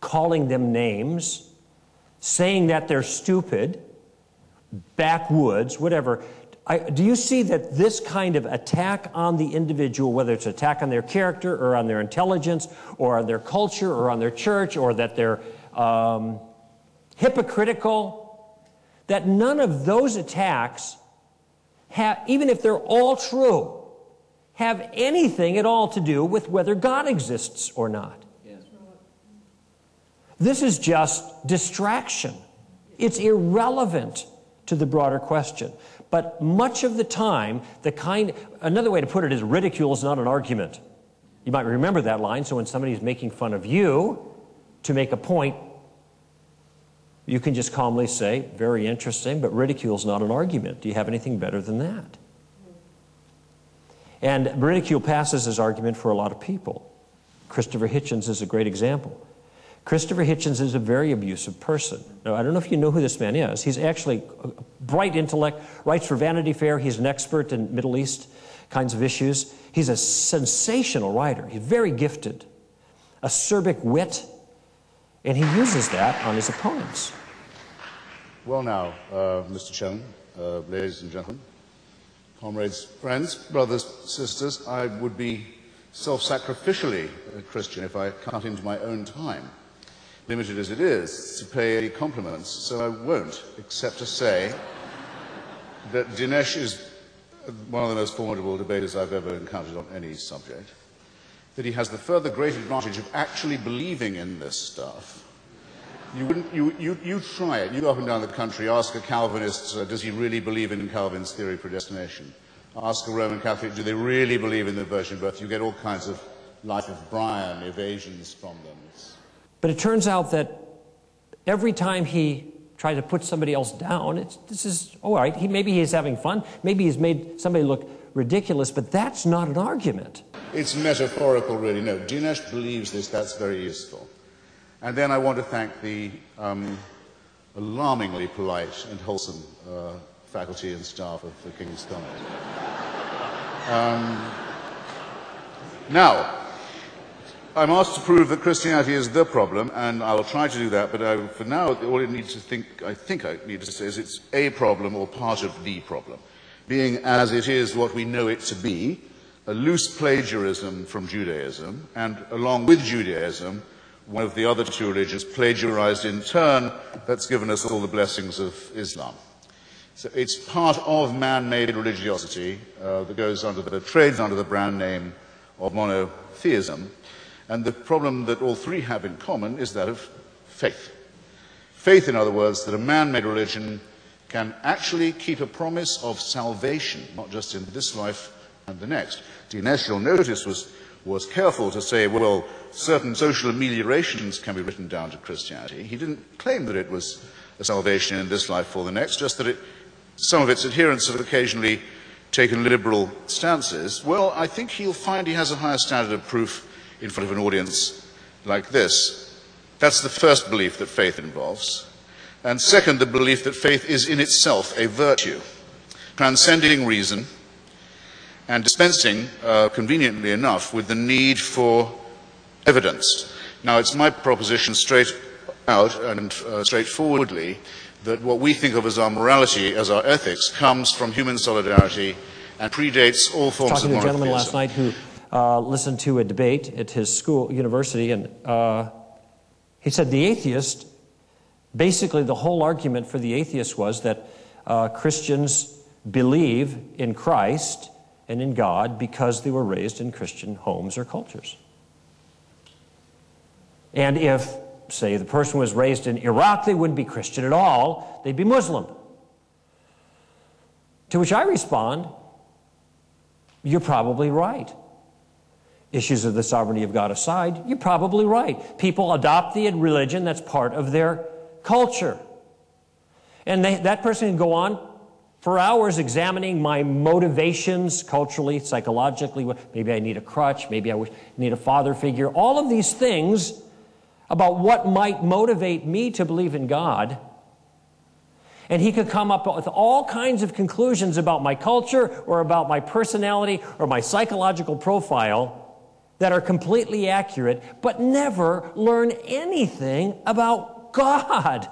calling them names, saying that they're stupid, backwoods, whatever. Do you see that this kind of attack on the individual, whether it's an attack on their character or on their intelligence or on their culture or on their church, or that they're hypocritical, that none of those attacks even if they're all true, have anything at all to do with whether God exists or not. Yes. This is just distraction. It's irrelevant to the broader question. But much of the time, another way to put it is ridicule is not an argument. You might remember that line, so when somebody's making fun of you to make a point, you can just calmly say, very interesting, but ridicule is not an argument. Do you have anything better than that? And ridicule passes as argument for a lot of people. Christopher Hitchens is a great example. Christopher Hitchens is a very abusive person. Now, I don't know if you know who this man is. He's actually a bright intellect, writes for Vanity Fair. He's an expert in Middle East kinds of issues. He's a sensational writer. He's very gifted, acerbic wit, and he uses that on his opponents. Well now, Mr. Chairman, ladies and gentlemen, comrades, friends, brothers, sisters, I would be self-sacrificially a Christian if I cut into my own time, limited as it is, to pay any compliments, so I won't, except to say that Dinesh is one of the most formidable debaters I've ever encountered on any subject, that he has the further great advantage of actually believing in this stuff. You try it. You go up and down the country, ask a Calvinist, does he really believe in Calvin's theory of predestination? Ask a Roman Catholic, do they really believe in the virgin birth? You get all kinds of Life of Brian evasions from them. But it turns out that every time he tried to put somebody else down, this is all right. Maybe he's having fun. Maybe he's made somebody look ridiculous, but that's not an argument. It's metaphorical, really. No, Dinesh believes this. That's very useful. And then I want to thank the alarmingly polite and wholesome faculty and staff of the King's College. Now, I'm asked to prove that Christianity is the problem, and I will try to do that, but for now, all I need to I think I need to say is it's a problem or part of the problem, being as it is what we know it to be, a loose plagiarism from Judaism, and along with Judaism, one of the other two religions plagiarized in turn, that's given us all the blessings of Islam. So it's part of man-made religiosity that trades under the brand name of monotheism. And the problem that all three have in common is that of faith. Faith, in other words, that a man-made religion can actually keep a promise of salvation, not just in this life and the next. Dinesh, you'll notice, was careful to say, well, certain social ameliorations can be written down to Christianity. He didn't claim that it was a salvation in this life or the next, just that some of its adherents have occasionally taken liberal stances. Well, I think he'll find he has a higher standard of proof in front of an audience like this. That's the first belief that faith involves. And second, the belief that faith is in itself a virtue, transcending reason, and dispensing, conveniently enough, with the need for evidence. Now, it's my proposition straight out and straightforwardly that what we think of as our morality, as our ethics, comes from human solidarity and predates all forms of monotheism. I was talking to a gentleman last night who listened to a debate at his school, university, and he said the atheist, basically the whole argument for the atheist was that Christians believe in Christ and in God because they were raised in Christian homes or cultures. And if, say, the person was raised in Iraq, they wouldn't be Christian at all, they'd be Muslim. To which I respond, you're probably right. Issues of the sovereignty of God aside, you're probably right. People adopt the religion that's part of their culture. And that person can go on for hours examining my motivations culturally, psychologically. Maybe I need a crutch. Maybe I need a father figure. All of these things about what might motivate me to believe in God. And he could come up with all kinds of conclusions about my culture or about my personality or my psychological profile that are completely accurate, but never learn anything about God.